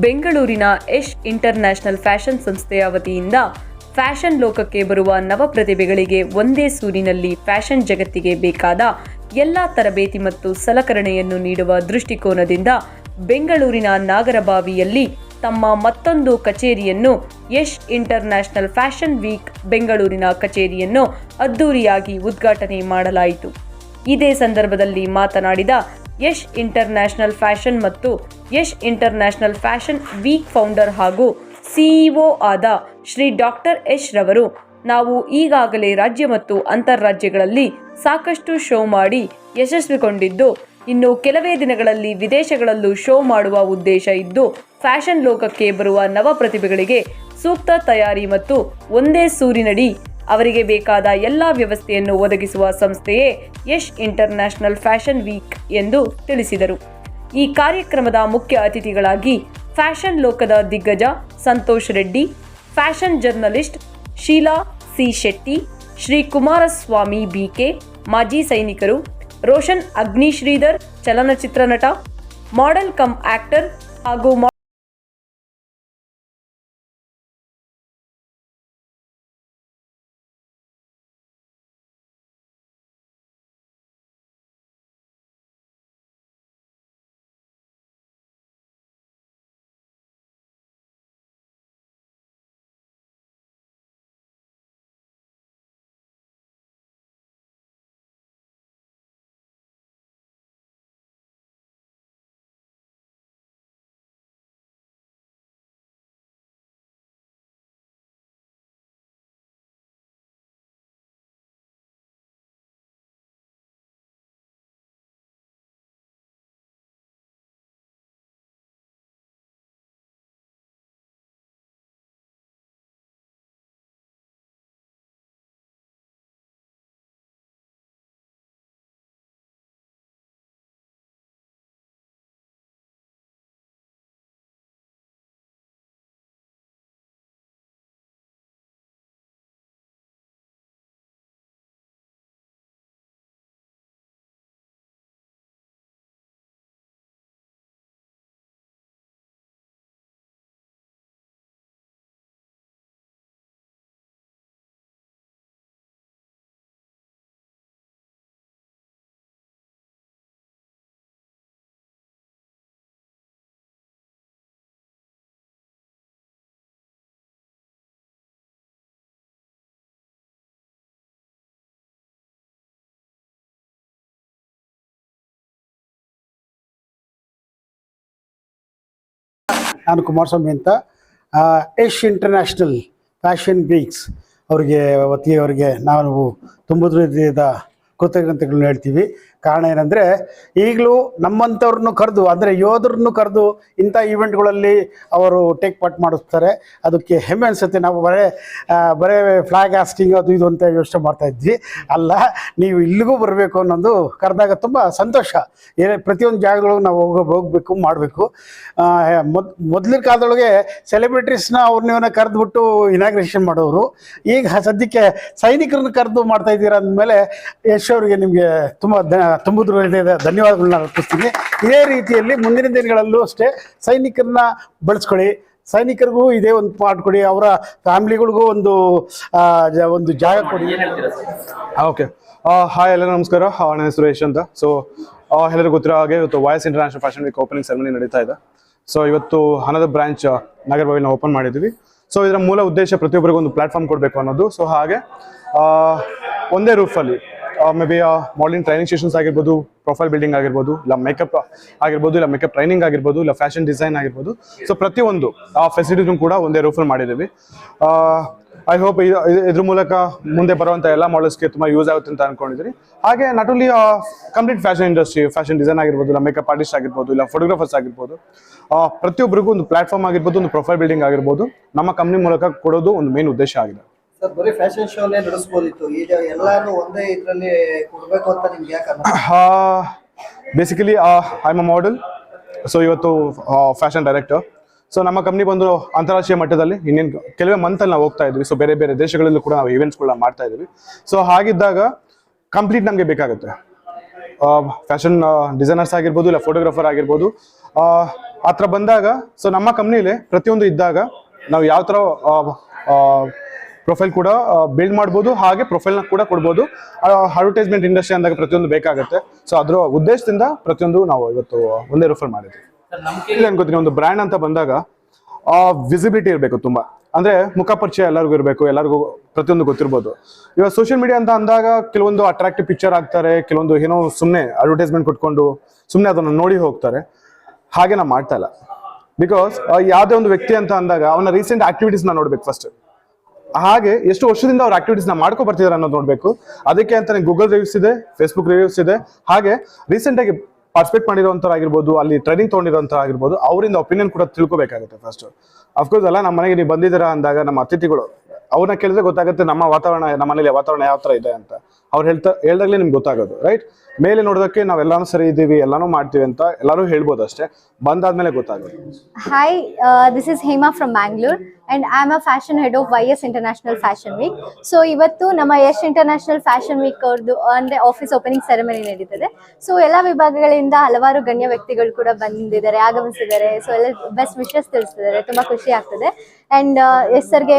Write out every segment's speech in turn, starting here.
ಬೆಂಗಳೂರಿನ Yash international fashion ಸಂಸ್ಥೆಯ ವತಿಯಿಂದ ಫ್ಯಾಷನ್ ಲೋಕಕ್ಕೆ ಬರುವ ನವ ಪ್ರತಿಭೆಗಳಿಗೆ ಒಂದೇ ಸೂರಿನಲ್ಲಿ ಫ್ಯಾಷನ್ ಜಗತ್ತಿಗೆ ಬೇಕಾದ ಎಲ್ಲ ತರಬೇತಿ ಮತ್ತು ಸಲಕರಣೆಯನ್ನು ನೀಡುವ ದೃಷ್ಟಿಕೋನದಿಂದ ಬೆಂಗಳೂರಿನ ನಾಗರಬಾವಿಯಲ್ಲಿ ತಮ್ಮ ಮತ್ತೊಂದು ಕಚೇರಿಯನ್ನು ಯಶ್ ಇಂಟರ್ನ್ಯಾಷನಲ್ ಫ್ಯಾಷನ್ ವೀಕ್ ಬೆಂಗಳೂರಿನ ಕಚೇರಿಯನ್ನು ಅದ್ದೂರಿಯಾಗಿ ಉದ್ಘಾಟನೆ ಮಾಡಲಾಯಿತು. ಇದೇ ಸಂದರ್ಭದಲ್ಲಿ ಮಾತನಾಡಿದ ಯಶ್ ಇಂಟರ್ನ್ಯಾಷನಲ್ ಫ್ಯಾಷನ್ ಮತ್ತು Yash international fashion week founder ಹಾಗೂ ಸಿಇಒ ಆದ ಶ್ರೀ ಡಾಕ್ಟರ್ ಯಶ್ ರವರು, ನಾವು ಈಗಾಗಲೇ ರಾಜ್ಯ ಮತ್ತು ಅಂತಾರಾಜ್ಯಗಳಲ್ಲಿ ಸಾಕಷ್ಟು ಶೋ ಮಾಡಿ ಯಶಸ್ವಿಗೊಂಡಿದ್ದು, ಇನ್ನು ಕೆಲವೇ ದಿನಗಳಲ್ಲಿ ವಿದೇಶಗಳಲ್ಲೂ ಶೋ ಮಾಡುವ ಉದ್ದೇಶ ಇದ್ದು, ಫ್ಯಾಷನ್ ಲೋಕಕ್ಕೆ ಬರುವ ನವ ಪ್ರತಿಭೆಗಳಿಗೆ ಸೂಕ್ತ ತಯಾರಿ ಮತ್ತು ಒಂದೇ ಸೂರಿನಡಿ ಅವರಿಗೆ ಬೇಕಾದ ಎಲ್ಲ ವ್ಯವಸ್ಥೆಯನ್ನು ಒದಗಿಸುವ ಸಂಸ್ಥೆಯೇ ಯಶ್ ಇಂಟರ್ನ್ಯಾಷನಲ್ ಫ್ಯಾಷನ್ ವೀಕ್ ಎಂದು ತಿಳಿಸಿದರು. ಈ ಕಾರ್ಯಕ್ರಮದ ಮುಖ್ಯ ಅತಿಥಿಗಳಾಗಿ ಫ್ಯಾಷನ್ ಲೋಕದ ದಿಗ್ಗಜ Santosh Reddy, fashion journalist Sheela C Shetty, Shri Kumaraswamy BK, ಮಾಜಿ ಸೈನಿಕರು, ರೋಷನ್ ಅಗ್ನಿಶ್ರೀಧರ್ ಚಲನಚಿತ್ರ ನಟ, ಮಾಡೆಲ್ ಕಮ್ ಆಕ್ಟರ್ ಹಾಗೂ ನಾನು ಕುಮಾರಸ್ವಾಮಿ ಅಂತ ಯಶ್ ಇಂಟರ್ನ್ಯಾಷನಲ್ ಫ್ಯಾಷನ್ ವೀಕ್ಸ್ ವತಿಯವರಿಗೆ ನಾವು ತುಂಬ ಹೃದಯದ ಕೃತಜ್ಞತೆಗಳನ್ನ ಹೇಳ್ತೀವಿ. ಕಾರಣ ಏನಂದರೆ, ಈಗಲೂ ನಮ್ಮಂಥವ್ರನ್ನು ಕರೆದು, ಅಂದರೆ ಯೋಧರನ್ನು ಕರೆದು ಇಂಥ ಈವೆಂಟ್ಗಳಲ್ಲಿ ಅವರು ಟೇಕ್ ಪಾರ್ಟ್ ಮಾಡಿಸ್ತಾರೆ. ಅದಕ್ಕೆ ಹೆಮ್ಮೆ ಅನಿಸುತ್ತೆ. ನಾವು ಬರೇ ಫ್ಲಾಗ್ ಹಾಸ್ಟಿಂಗ್ ಅದು ಇದು ಅಂತ ಯೋಚನೆ ಮಾಡ್ತಾಯಿದ್ವಿ. ಅಲ್ಲ, ನೀವು ಇಲ್ಲಿಗೂ ಬರಬೇಕು ಅನ್ನೋದು ಕರೆದಾಗ ತುಂಬ ಸಂತೋಷ. ಪ್ರತಿಯೊಂದು ಜಾಗಗಳಿಗೂ ನಾವು ಹೋಗಬೇಕು, ಮಾಡಬೇಕು. ಮೊದಲಿನ ಕಾಲದೊಳಗೆ ಸೆಲೆಬ್ರಿಟೀಸ್ನ ಅವ್ರನ್ನ ಕರೆದುಬಿಟ್ಟು ಇನಾಗ್ರೇಷನ್ ಮಾಡೋರು. ಈಗ ಸದ್ಯಕ್ಕೆ ಸೈನಿಕರನ್ನ ಕರೆದು ಮಾಡ್ತಾಯಿದ್ದೀರ ಅಂದಮೇಲೆ ಯಶ್ ಅವರಿಗೆ ನಿಮಗೆ ತುಂಬ ಧನ್ಯವಾದಗಳನ್ನ ಅರ್ಪಿಸ್ತೀನಿ. ಇದೇ ರೀತಿಯಲ್ಲಿ ಮುಂದಿನ ದಿನಗಳಲ್ಲೂ ಅಷ್ಟೇ ಸೈನಿಕರನ್ನ ಬಳಸ್ಕೊಳ್ಳಿ, ಸೈನಿಕರಿಗೂ ಇದೇ ಒಂದು ಪಾರ್ಟ್ ಕೊಡಿ, ಅವರ ಫ್ಯಾಮಿಲಿಗಳಿಗೂ ಒಂದು ಜಾಗ ಕೊಡಿ. ಓಕೆ, ಹಾಯ್ ಎಲ್ಲರೂ ನಮಸ್ಕಾರ. ನನ್ನ ಹೆಸರು ಯಶ್ ಅಂತ. ಸೊ ಎಲ್ಲರಿಗೂ ಗೊತ್ತಿರೋ ಹಾಗೆ ಇವತ್ತು YS international fashion week opening ceremony ನಡೀತಾ ಇದೆ. ಸೊ ಇವತ್ತು ಅನದರ್ ಬ್ರಾಂಚ್ ನಾಗರಬಾವಿನ ಓಪನ್ ಮಾಡಿದ್ದೀವಿ. ಸೊ ಇದರ ಮೂಲ ಉದ್ದೇಶ ಪ್ರತಿಯೊಬ್ಬರಿಗೂ ಒಂದು ಪ್ಲಾಟ್ಫಾರ್ಮ್ ಕೊಡಬೇಕು ಅನ್ನೋದು. ಸೊ ಹಾಗೆ ಒಂದೇ ರೂಫಲ್ಲಿ may be modelling training sessions ಆಗಿರ್ಬೋದು, ಪ್ರೊಫೈಲ್ ಬಿಲ್ಡಿಂಗ್ ಆಗಿರ್ಬೋದು, ಇಲ್ಲ ಮೇಕಪ್ ಆಗಿರ್ಬೋದು, ಇಲ್ಲ ಮೇಕಪ್ ಟ್ರೈನಿಂಗ್ ಆಗಿರ್ಬೋದು, ಇಲ್ಲ ಫ್ಯಾಷನ್ ಡಿಸೈನ್ ಆಗಿರ್ಬೋದು. ಸೊ ಪ್ರತಿಯೊಂದು ಆ ಫೆಸಿಲಿಟೀಸ್ನು ಕೂಡ ಒಂದೇ ರೂಫಲ್ಲಿ ಮಾಡಿದ್ದೀವಿ. ಐ ಹೋಪ್ ಇದ್ರ ಮೂಲಕ ಮುಂದೆ ಬರುವಂಥ ಎಲ್ಲ ಮಾಡಲ್ಸ್ಗೆ ತುಂಬ ಯೂಸ್ ಆಗುತ್ತೆ ಅಂತ ಅನ್ಕೊಂಡಿದ್ದೀನಿ. ಹಾಗೆ not only complete fashion industry, fashion design ಆಗಿರ್ಬೋದು, ಇಲ್ಲ ಮೇಕಪ್ ಆರ್ಟಿಸ್ಟ್ ಆಗಿರ್ಬೋದು, ಇಲ್ಲ ಫೋಟೋಗ್ರಾಫರ್ಸ್ ಆಗಿರ್ಬೋದು, ಪ್ರತಿಯೊಬ್ಬರಿಗೂ ಒಂದು ಪ್ಲಾಟ್ಫಾರ್ಮ್ ಆಗಿರ್ಬೋದು, ಒಂದು ಪ್ರೊಫೈಲ್ ಬಿಲ್ಡಿಂಗ್ ಆಗಿರ್ಬೋದು, ನಮ್ಮ ಕಂಪ್ನಿ ಮೂಲಕ ಕೊಡೋದು ಒಂದು ಮೇನ್ ಉದ್ದೇಶ ಆಗಿದೆ. ಸರ್, ಬರೀ ಫ್ಯಾಷನ್ ಶೋನೇ ನಡೆಸ್ಬೋದಿತ್ತು, ಈಗ ಎಲ್ಲಾನು ಒಂದೇ ಇದರಲ್ಲಿ ಕೊಡಬೇಕು ಅಂತ ನಿಮ್ಗೆ ಯಾಕೆ? Basically I am a model. So ಇವತ್ತು ಫ್ಯಾಷನ್ ಡೈರೆಕ್ಟರ್. ಸೊ ನಮ್ಮ ಕಂಪ್ನಿ ಬಂದು ಅಂತಾರಾಷ್ಟ್ರೀಯ ಮಟ್ಟದಲ್ಲಿ ಇನ್ನೇನು ಕೆಲವೇ ಮಂತಲ್ಲಿ ನಾವು ಹೋಗ್ತಾ ಇದ್ವಿ. ಸೊ ಬೇರೆ ಬೇರೆ ದೇಶಗಳಲ್ಲೂ ಕೂಡ ನಾವು ಈವೆಂಟ್ಸ್ಗಳನ್ನ ಮಾಡ್ತಾ ಇದ್ವಿ. ಸೊ ಹಾಗಿದ್ದಾಗ ಕಂಪ್ಲೀಟ್ ನಮಗೆ ಬೇಕಾಗುತ್ತೆ. ಫ್ಯಾಷನ್ ಡಿಸೈನರ್ಸ್ ಆಗಿರ್ಬೋದು, ಇಲ್ಲ ಫೋಟೋಗ್ರಾಫರ್ ಆಗಿರ್ಬೋದು, ಆ ಥರ ಬಂದಾಗ ಸೊ ನಮ್ಮ ಕಂಪ್ನಿಲಿ ಪ್ರತಿಯೊಂದು ಇದ್ದಾಗ ನಾವು ಯಾವ ಥರ ಪ್ರೊಫೈಲ್ ಕೂಡ ಬಿಲ್ಡ್ ಮಾಡ್ಬೋದು, ಹಾಗೆ ಪ್ರೊಫೈಲ್ನ ಕೂಡ ಕೊಡ್ಬೋದು. ಅಡ್ವರ್ಟೈಸ್ಮೆಂಟ್ ಇಂಡಸ್ಟ್ರಿ ಅಂದಾಗ ಪ್ರತಿಯೊಂದು ಬೇಕಾಗುತ್ತೆ. ಸೊ ಅದರ ಉದ್ದೇಶದಿಂದ ಪ್ರತಿಯೊಂದು ನಾವು ಇವತ್ತು ಒಂದೇ ರೆಫರ್ ಮಾಡಿದ್ವಿ. ಇಲ್ಲಿ ಅನ್ಕೋತೀನಿ, ಒಂದು ಬ್ರ್ಯಾಂಡ್ ಅಂತ ಬಂದಾಗ ವಿಸಿಬಿಲಿಟಿ ಇರಬೇಕು ತುಂಬಾ, ಅಂದ್ರೆ ಮುಖ ಪರಿಚಯ ಎಲ್ಲರಿಗೂ ಇರಬೇಕು, ಎಲ್ಲರಿಗೂ ಪ್ರತಿಯೊಂದು ಗೊತ್ತಿರ್ಬೋದು. ಇವಾಗ ಸೋಷಿಯಲ್ ಮೀಡಿಯಾ ಅಂತ ಅಂದಾಗ ಕೆಲವೊಂದು ಅಟ್ರಾಕ್ಟಿವ್ ಪಿಕ್ಚರ್ ಹಾಕ್ತಾರೆ, ಕೆಲವೊಂದು ಏನೋ ಸುಮ್ಮನೆ ಅಡ್ವರ್ಟೈಸ್ಮೆಂಟ್ ಕೊಟ್ಕೊಂಡು ಸುಮ್ಮನೆ ಅದನ್ನು ನೋಡಿ ಹೋಗ್ತಾರೆ. ಹಾಗೆ ನಾವು ಮಾಡ್ತಾ ಇಲ್ಲ. ಬಿಕಾಸ್ ಯಾವುದೇ ಒಂದು ವ್ಯಕ್ತಿ ಅಂತ ಅಂದಾಗ ಅವನ ರೀಸೆಂಟ್ ಆಕ್ಟಿವಿಟೀಸ್ನ ನೋಡ್ಬೇಕು ಫಸ್ಟ್. ಹಾಗೆ ಎಷ್ಟು ವರ್ಷದಿಂದ ಅವ್ರ ಆಕ್ಟಿವಿಟೀಸ್ನ ಮಾಡ್ಕೊ ಬರ್ತಿದ್ದಾರೆ ಅನ್ನೋದು ನೋಡ್ಬೇಕು. ಅದಕ್ಕೆ ಅಂತಾನೆ ಗೂಗಲ್ ರಿವ್ಯೂಸ್ ಇದೆ, ಫೇಸ್ಬುಕ್ ರಿವ್ಯೂಸ್ ಇದೆ. ಹಾಗೆ ರೀಸೆಂಟ್ ಆಗಿ ಪಾರ್ಟಿಸಿಪೇಟ್ ಮಾಡಿರೋಂಥವ್ರು ಆಗಿರ್ಬೋದು, ಅಲ್ಲಿ ಟ್ರೈನಿಂಗ್ ತೊಗೊಂಡಿರೋಂಥವ್ರು ಆಗಿರ್ಬೋದು, ಅವರಿಂದ ಒಪಿನಿಯನ್ ಕೂಡ ತಿಳ್ಕೊಬೇಕಾಗುತ್ತೆ ಫಸ್ಟ್. ಅಫ್ಕೋರ್ಸ್ ಅಲ್ಲ, ನಮ್ಮ ಮನೆಗೆ ನೀವು ಬಂದಿದ್ದೀರಾ ಅಂದಾಗ ನಮ್ಮ ಅತಿಥಿಗಳು ಅವ್ರನ್ನ ಕೇಳಿದ್ರೆ ಗೊತ್ತಾಗುತ್ತೆ ನಮ್ಮ ವಾತಾವರಣ, ನಮ್ಮ ಮನೇಲಿ ವಾತಾವರಣ ಯಾವ ಥರ ಇದೆ ಅಂತ. ಅವ್ರು ಹೇಳ್ದಾಗಲೇ ನಿಮ್ಗೆ ಗೊತ್ತಾಗೋದು, ರೈಟ್? ಮೇಲೆ ನೋಡೋದಕ್ಕೆ ನಾವೆಲ್ಲಾನು ಸರಿ ಇದ್ದೀವಿ, ಎಲ್ಲಾನು ಮಾಡ್ತೀವಿ ಅಂತ ಎಲ್ಲರೂ ಹೇಳ್ಬೋದು ಅಷ್ಟೇ, ಬಂದಾದ್ಮೇಲೆ ಗೊತ್ತಾಗೋದು. Hi, this is Hema from Bangalore and I am a fashion head of YS International Fashion Week. So ಇವತ್ತು ನಮ್ಮ ಯಶ್ ಇಂಟರ್ನ್ಯಾಷನಲ್ ಫ್ಯಾಷನ್ ವೀಕ್ ಅವ್ರದ್ದು ಅಂದ್ರೆ ಆಫೀಸ್ ಓಪನಿಂಗ್ ಸೆರೆಮನಿ ನಡೀತದೆ. ಸೊ ಎಲ್ಲ ವಿಭಾಗಗಳಿಂದ ಹಲವಾರು ಗಣ್ಯ ವ್ಯಕ್ತಿಗಳು ಕೂಡ ಬಂದಿದ್ದಾರೆ, ಆಗಮಿಸಿದ್ದಾರೆ. ಸೊ ಎಲ್ಲ ಬೆಸ್ಟ್ ವಿಶಸ್ ತಿಳಿಸಿದ್ದಾರೆ, ತುಂಬಾ ಖುಷಿ ಆಗ್ತದೆ. ಅಂಡ್ ಯಶ್ ಸರ್ಗೆ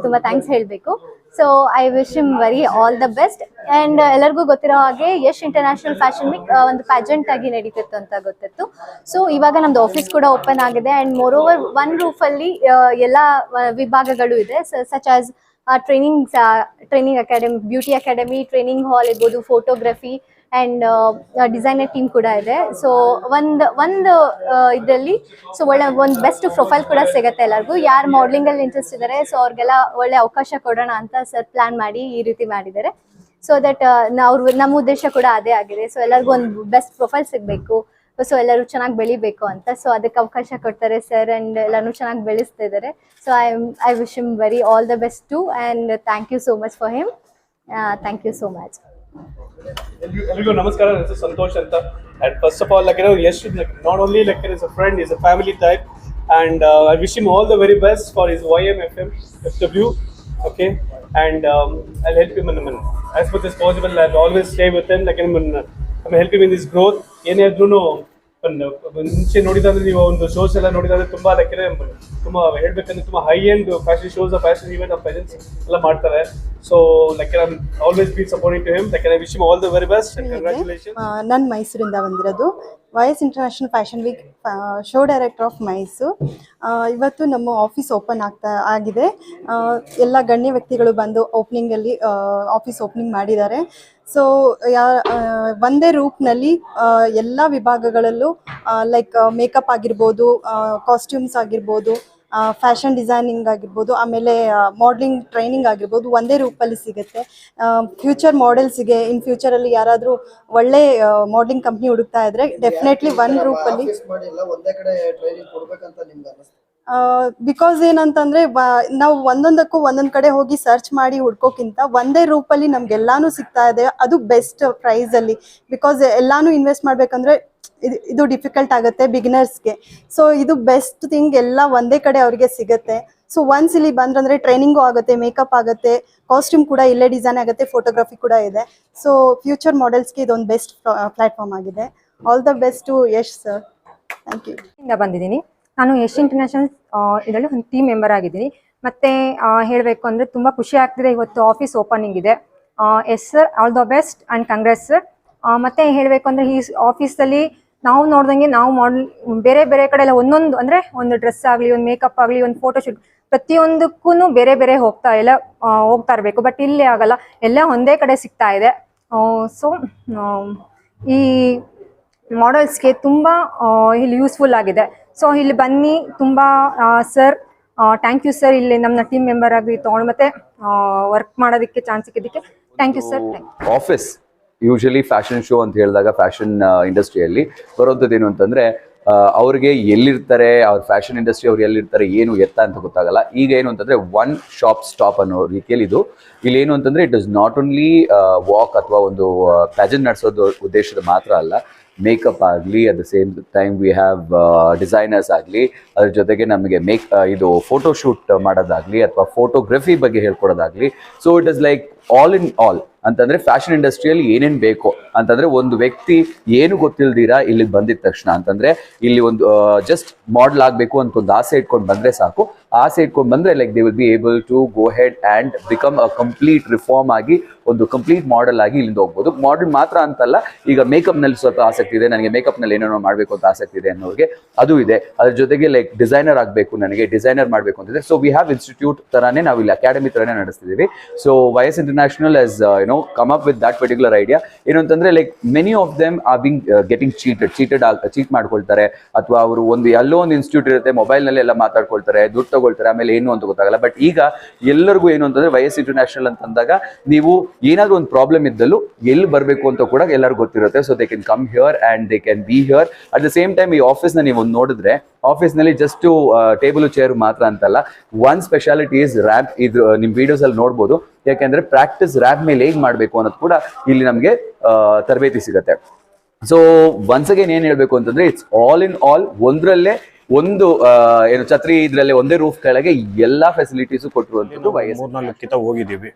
ತುಂಬಾ ಥ್ಯಾಂಕ್ಸ್ ಹೇಳಬೇಕು. So I wish him very all the best. And ಎಲ್ಲರಿಗೂ ಗೊತ್ತಿರೋ ಹಾಗೆ ಯಶ್ ಇಂಟರ್ನ್ಯಾಷನಲ್ ಫ್ಯಾಷನ್ ವೀಕ್ ಒಂದು ಪ್ಯಾಜೆಂಟ್ ಆಗಿ ನಡೀತಿತ್ತು ಅಂತ ಗೊತ್ತಿತ್ತು. ಸೊ ಇವಾಗ ನಮ್ದು ಆಫೀಸ್ ಕೂಡ ಓಪನ್ ಆಗಿದೆ. And moreover one roof ಅಲ್ಲಿ ಎಲ್ಲ ವಿಭಾಗಗಳು ಇದೆ, such as training academy, beauty academy, training hall ಇರ್ಬೋದು, ಫೋಟೋಗ್ರಫಿ ಅಂಡ್ ಡಿಸೈನರ್ ಟೀಮ್ ಕೂಡ ಇದೆ. ಸೊ ಒಂದು ಇದರಲ್ಲಿ ಸೊ ಒಂದು ಬೆಸ್ಟ್ ಪ್ರೊಫೈಲ್ ಕೂಡ ಸಿಗುತ್ತೆ ಎಲ್ಲರಿಗೂ. ಯಾರು ಮಾಡ್ಲಿಂಗ್ ಅಲ್ಲಿ ಇಂಟ್ರೆಸ್ಟ್ ಇದ್ದಾರೆ, ಸೊ ಅವ್ರಿಗೆಲ್ಲ ಒಳ್ಳೆ ಅವಕಾಶ ಕೊಡೋಣ ಅಂತ ಸರ್ ಪ್ಲಾನ್ ಮಾಡಿ ಈ ರೀತಿ ಮಾಡಿದ್ದಾರೆ. ಸೊ ದಟ್ ನಮ್ಮ ಉದ್ದೇಶ ಕೂಡ ಅದೇ ಆಗಿದೆ. ಸೊ ಎಲ್ಲರಿಗೂ ಒಂದು ಬೆಸ್ಟ್ ಪ್ರೊಫೈಲ್ ಸಿಗಬೇಕು, ಸೊ ಎಲ್ಲರೂ ಚೆನ್ನಾಗಿ ಬೆಳಿಬೇಕು ಅಂತ. ಸೊ ಅದಕ್ಕೆ ಅವಕಾಶ ಕೊಡ್ತಾರೆ ಸರ್ ಅಂಡ್ ಎಲ್ಲಾನು ಚೆನ್ನಾಗಿ ಬೆಳೆಸ್ತಾ ಇದ್ದಾರೆ. So I wish him very all the best to and thank you so much for him. Thank you so much. ಎಲ್ರಿಗೂ ನಮಸ್ಕಾರ. ನನ್ನ ಹೆಸರು ಸಂತೋಷ್ ಅಂತ. And first of all Yash not only is a friend, is a family type. And I wish him all the very best for his YMFM FW. Okay, and I'll help him as much as possible. I'll always stay with him. I'm help him in his growth. ಏನೇ ಇದ್ರೂ ಮುಂಚೆ ನೋಡಿದ್ರೆ ನೀವು ಒಂದು shows ಎಲ್ಲ ನೋಡಿದ್ರೆ ತುಂಬಾ ತುಂಬಾ ಹೇಳ್ಬೇಕಂದ್ರೆ ತುಂಬಾ high end fashion shows, fashion event of presence ಎಲ್ಲ ಮಾಡ್ತಾರೆ. So I'm always been supporting to him. I wish him all the very best and congratulations. ನಾನು ಮೈಸೂರಿಂದ ಬಂದಿರೋದು. YS international fashion week show director of Mysuru. ಇವತ್ತು ನಮ್ಮ office open ಆಗಿದೆ. ಎಲ್ಲ ಗಣ್ಯ ವ್ಯಕ್ತಿಗಳು ಬಂದು ಓಪನಿಂಗಲ್ಲಿ ಆಫೀಸ್ ಓಪನಿಂಗ್ ಮಾಡಿದ್ದಾರೆ. ಸೊ ಒಂದೇ ರೂಪ್ನಲ್ಲಿ ಎಲ್ಲ ವಿಭಾಗಗಳಲ್ಲೂ ಲೈಕ್ ಮೇಕಪ್ ಆಗಿರ್ಬೋದು, ಕಾಸ್ಟ್ಯೂಮ್ಸ್ ಆಗಿರ್ಬೋದು, ಫ್ಯಾಷನ್ ಡಿಸೈನಿಂಗ್ ಆಗಿರ್ಬೋದು, ಆಮೇಲೆ ಮಾಡ್ಲಿಂಗ್ ಟ್ರೈನಿಂಗ್ ಆಗಿರ್ಬೋದು ಒಂದೇ ರೂಪಲ್ಲಿ ಸಿಗುತ್ತೆ. ಫ್ಯೂಚರ್ ಮಾಡೆಲ್ಸಿಗೆ ಇನ್ ಫ್ಯೂಚರಲ್ಲಿ ಯಾರಾದರೂ ಒಳ್ಳೆ ಮಾಡ್ಲಿಂಗ್ ಕಂಪ್ನಿ ಹುಡುಕ್ತಾ ಇದ್ರೆ ಡೆಫಿನೆಟ್ಲಿ ಒಂದು ರೂಪಲ್ಲಿ ಒಂದೇ ಕಡೆ ಟ್ರೈನಿಂಗ್ ಕೊಡ್ಬೇಕಂತ ನಿಮ್ಗೆ ಅನಿಸ್ತು? ಬಿಕಾಸ್ ಏನಂತಂದ್ರೆ ನಾವು ಒಂದೊಂದಕ್ಕೂ ಒಂದೊಂದ್ ಕಡೆ ಹೋಗಿ ಸರ್ಚ್ ಮಾಡಿ ಹುಡ್ಕೋಕ್ಕಿಂತ ಒಂದೇ ರೂಪಲ್ಲಿ ನಮ್ಗೆಲ್ಲಾನು ಸಿಗ್ತಾ ಇದೆ, ಅದು ಬೆಸ್ಟ್ ಪ್ರೈಸ್ ಅಲ್ಲಿ. ಬಿಕಾಸ್ ಎಲ್ಲಾನು ಇನ್ವೆಸ್ಟ್ ಮಾಡ್ಬೇಕಂದ್ರೆ ಇದು ಡಿಫಿಕಲ್ಟ್ ಆಗುತ್ತೆ ಬಿಗಿನರ್ಸ್ಗೆ. ಸೊ ಇದು ಬೆಸ್ಟ್ ಥಿಂಗ್, ಎಲ್ಲ ಒಂದೇ ಕಡೆ ಅವ್ರಿಗೆ ಸಿಗುತ್ತೆ. ಸೊ ಒನ್ಸ್ ಇಲ್ಲಿ ಬಂದ್ರಂದ್ರೆ ಟ್ರೈನಿಂಗು ಆಗುತ್ತೆ, ಮೇಕಪ್ ಆಗುತ್ತೆ, ಕಾಸ್ಟ್ಯೂಮ್ ಕೂಡ ಇಲ್ಲೇ ಡಿಸೈನ್ ಆಗುತ್ತೆ, ಫೋಟೋಗ್ರಫಿ ಕೂಡ ಇದೆ. ಸೊ ಫ್ಯೂಚರ್ ಮಾಡೆಲ್ಸ್ಗೆ ಇದೊಂದು ಬೆಸ್ಟ್ ಪ್ಲಾಟ್ಫಾರ್ಮ್ ಆಗಿದೆ. All the best to Yash sir. Thank you. ಬಂದಿದ್ದೀನಿ ನಾನು ಯಶ್ ಇಂಟರ್ನ್ಯಾಷನಲ್ ಇದರಲ್ಲಿ ಒಂದು ಟೀಮ್ ಮೆಂಬರ್ ಆಗಿದ್ದೀನಿ. ಮತ್ತೆ ಹೇಳಬೇಕು ಅಂದರೆ ತುಂಬ ಖುಷಿ ಆಗ್ತಿದೆ. ಇವತ್ತು ಆಫೀಸ್ ಓಪನಿಂಗ್ ಇದೆ. Yes sir, all the best and ಕಂಗ್ರೆಸ್ sir. ಮತ್ತೆ ಹೇಳಬೇಕು ಅಂದರೆ ಈ ಆಫೀಸಲ್ಲಿ ನಾವು ನೋಡ್ದಂಗೆ ನಾವು ಮಾಡಲ್ ಬೇರೆ ಬೇರೆ ಕಡೆ ಎಲ್ಲ ಒಂದೊಂದು ಅಂದರೆ ಒಂದು ಡ್ರೆಸ್ ಆಗಲಿ, ಒಂದು ಮೇಕಪ್ ಆಗಲಿ, ಒಂದು ಫೋಟೋಶೂಟ್, ಪ್ರತಿಯೊಂದಕ್ಕೂ ಬೇರೆ ಬೇರೆ ಹೋಗ್ತಾ ಇರಬೇಕು. ಬಟ್ ಇಲ್ಲಿ ಆಗಲ್ಲ, ಎಲ್ಲ ಒಂದೇ ಕಡೆ ಸಿಗ್ತಾ ಇದೆ. ಸೊ ಈ ಮಾಡೆಲ್ಸ್ಗೆ ತುಂಬ ಇಲ್ಲಿ ಯೂಸ್ಫುಲ್ ಆಗಿದೆ. ಸೊ ಇಲ್ಲಿ ಬನ್ನಿ, ತುಂಬ ಸರ್ ಥ್ಯಾಂಕ್ ಯು ಸರ್, ಇಲ್ಲಿ ನಮ್ಮ ಟೀಮ್ ಮೆಂಬರ್ ಆಗಿ ತೊಗೊಂಡು ಮತ್ತೆ ವರ್ಕ್ ಮಾಡೋದಕ್ಕೆ ಚಾನ್ಸ್ ಸಿಕ್ಕಿದ್ದಕ್ಕೆ thank you sir. Office usually fashion show ಅಂತ ಹೇಳಿದಾಗ ಫ್ಯಾಷನ್ ಇಂಡಸ್ಟ್ರಿಯಲ್ಲಿ ಬರೋಂಥದ್ದು ಏನು ಅಂತಂದರೆ ಅವ್ರಿಗೆ ಎಲ್ಲಿರ್ತಾರೆ, ಅವ್ರ ಫ್ಯಾಷನ್ ಇಂಡಸ್ಟ್ರಿ ಅವ್ರು ಎಲ್ಲಿರ್ತಾರೆ, ಏನು ಎತ್ತ ಅಂತ ಗೊತ್ತಾಗಲ್ಲ. ಈಗ ಏನು ಅಂತಂದರೆ ಒನ್ ಶಾಪ್ ಸ್ಟಾಪ್ ಅನ್ನೋ ರೀತಿಯಲ್ಲಿ ಇದು. ಇಲ್ಲಿ ಏನು ಅಂತಂದರೆ it is not only walk ಅಥವಾ ಒಂದು ಪ್ಯಾಜೆಂಟ್ ನಡೆಸೋದು ಉದ್ದೇಶದ ಮಾತ್ರ ಅಲ್ಲ, ಮೇಕಪ್ ಆಗಲಿ, at the same time we have designers ಆಗಲಿ, ಅದ್ರ ಜೊತೆಗೆ ನಮಗೆ ಇದು ಫೋಟೋಶೂಟ್ ಮಾಡೋದಾಗಲಿ ಅಥವಾ ಫೋಟೋಗ್ರಫಿ ಬಗ್ಗೆ ಹೇಳ್ಕೊಡೋದಾಗಲಿ. So it is like all in all ಅಂತಂದ್ರೆ ಫ್ಯಾಷನ್ ಇಂಡಸ್ಟ್ರಿಯಲ್ಲಿ ಏನೇನ್ ಬೇಕು ಅಂತಂದ್ರೆ ಒಂದು ವ್ಯಕ್ತಿ ಏನು ಗೊತ್ತಿಲ್ದಿರಾ ಇಲ್ಲಿಗೆ ಬಂದಿದ ತಕ್ಷಣ ಅಂತಂದ್ರೆ ಇಲ್ಲಿ ಒಂದು ಜಸ್ಟ್ ಮಾಡೆಲ್ ಆಗ್ಬೇಕು ಅಂತ ಒಂದು ಆಸೆ ಇಟ್ಕೊಂಡು ಬಂದ್ರೆ ಸಾಕು. ಆಸೆ ಇಟ್ಕೊಂಡು ಬಂದ್ರೆ like they will be able to go head and become a complete reform ಆಗಿ ಒಂದು ಕಂಪ್ಲೀಟ್ ಮಾಡೆಲ್ ಆಗಿ ಇಲ್ಲಿಂದ ಹೋಗ್ಬೋದು. ಮಾಡೆಲ್ ಮಾತ್ರ ಅಂತಲ್ಲ, ಈಗ ಮೇಕಪ್ ನಲ್ಲಿ ಸ್ವಲ್ಪ ಆಸಕ್ತಿ ಇದೆ, ನನಗೆ ಮೇಕಪ್ ನಲ್ಲಿ ಏನೇನೋ ಮಾಡಬೇಕು ಅಂತ ಆಸಕ್ತಿ ಇದೆ ಅನ್ನೋರಿಗೆ ಅದು ಇದೆ. ಅದ್ರ ಜೊತೆಗೆ ಲೈಕ್ ಡಿಸೈನರ್ ಆಗಬೇಕು, ನನಗೆ ಡಿಸೈನರ್ ಮಾಡಬೇಕು ಅಂತಿದೆ. ಸೊ ವಿ ಹ್ಯಾವ್ ಇನ್ಸ್ಟಿಟ್ಯೂಟ್ ತರಾನೇ ನಾವು ಇಲ್ಲಿ ಅಕಾಡೆಮಿ ತರಾನೇ ನಡೆಸ್ತಿದ್ದೀವಿ. So YS International has come up with that particular idea. ಏನು ಅಂತಂದ್ರೆ like many of them are being getting cheat ಮಾಡ್ಕೊಳ್ತಾರೆ, ಅಥವಾ ಅವರು ಎಲ್ಲೋ ಒಂದು ಇನ್ಸ್ಟಿಟ್ಯೂಟ್ ಇರುತ್ತೆ, ಮೊಬೈಲ್ ನಲ್ಲಿ ಎಲ್ಲ ಮಾತಾಡ್ಕೊಳ್ತಾರೆ, ದುಡ್ಡು ತಗೊಳ್ತಾರೆ, ಆಮೇಲೆ ಏನು ಅಂತ ಗೊತ್ತಾಗಲ್ಲ. ಬಟ್ ಈಗ ಎಲ್ಲರಿಗೂ ಏನು ಅಂತಂದ್ರೆ YS International ಅಂತಂದಾಗ ನೀವು ಏನಾದ್ರೂ ಒಂದು ಪ್ರಾಬ್ಲಮ್ ಇದ್ದಲ್ಲೂ ಎಲ್ಲಿ ಬರಬೇಕು ಅಂತ ಕೂಡ ಎಲ್ಲರಿಗೂ ಗೊತ್ತಿರುತ್ತೆ. So they can come here and they can be here. At the same time ಈ ಆಫೀಸ್ ನ ನೀವು ನೋಡಿದ್ರೆ ಆಫೀಸ್ ನಲ್ಲಿ ಜಸ್ಟ್ ಟೇಬಲ್ ಚೇರ್ ಮಾತ್ರ ಅಂತಲ್ಲ, ಒನ್ ಸ್ಪೆಷಾಲಿಟಿ ಇಸ್ ರ್ಯಾಂಪ್. ಇದು ನಿಮ್ ವಿಡಿಯೋಸ್ ಅಲ್ಲಿ ನೋಡ್ಬೋದು, ಯಾಕೆಂದ್ರೆ ಪ್ರಾಕ್ಟೀಸ್ ರ್ಯಾಂಪ್ ಮೇಲೆ ಹೇಗ್ ಮಾಡ್ಬೇಕು ಅನ್ನೋದು ಕೂಡ ಇಲ್ಲಿ ನಮಗೆ ತರಬೇತಿ ಸಿಗುತ್ತೆ. ಸೊ ಒನ್ಸ್ ಅಗೇನ್ ಏನ್ ಹೇಳ್ಬೇಕು ಅಂತಂದ್ರೆ ಇಟ್ಸ್ ಆಲ್ ಇನ್ ಆಲ್ ಒಂದ್ರಲ್ಲೇ ಒಂದು ಏನು ಛತ್ರಿ ಇದ್ರಲ್ಲೇ ಒಂದೇ ರೂಫ್ ಕೆಳಗೆ ಎಲ್ಲಾ ಫೆಸಿಲಿಟೀಸು ಕೊಟ್ಟಿರುವಂತದ್ದು YS. 3-4 ಹೋಗಿದ್ದೀವಿ.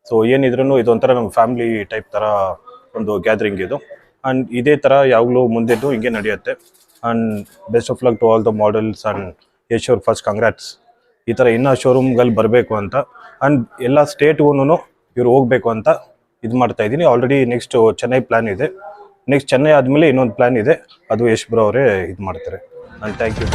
ಸೊ ಏನಿದ್ರು ಇದೊಂಥರ ನಮ್ಮ ಫ್ಯಾಮಿಲಿ ಟೈಪ್ ತರ ಒಂದು ಗ್ಯಾದರಿಂಗ್ ಇದು. ಅಂಡ್ ಇದೇ ತರ ಯಾವಾಗಲೂ ಮುಂದೆದ್ದು ಹಿಂಗೆ ನಡೆಯುತ್ತೆ. And best of luck to all the models and Yash ಅವ್ರ ಫಸ್ಟ್ ಕಂಗ್ರಾಟ್ಸ್. ಈ ಥರ ಇನ್ನೂ ಶೋರೂಮ್ಗಳು ಬರಬೇಕು ಅಂತ ಅಂಡ್ ಎಲ್ಲ ಸ್ಟೇಟ್ಗೂ ಇವ್ರು ಹೋಗ್ಬೇಕು ಅಂತ ಇದು ಮಾಡ್ತಾ ಇದ್ದೀನಿ. ಆಲ್ರೆಡಿ ನೆಕ್ಸ್ಟ್ ಚೆನ್ನೈ ಪ್ಲಾನ್ ಇದೆ. ನೆಕ್ಸ್ಟ್ ಚೆನ್ನೈ ಆದಮೇಲೆ ಇನ್ನೊಂದು ಪ್ಲಾನ್ ಇದೆ, ಅದು ಯಶ್ ಬ್ರೋ ಅವರೇ ಇದು ಮಾಡ್ತಾರೆ. And thank you.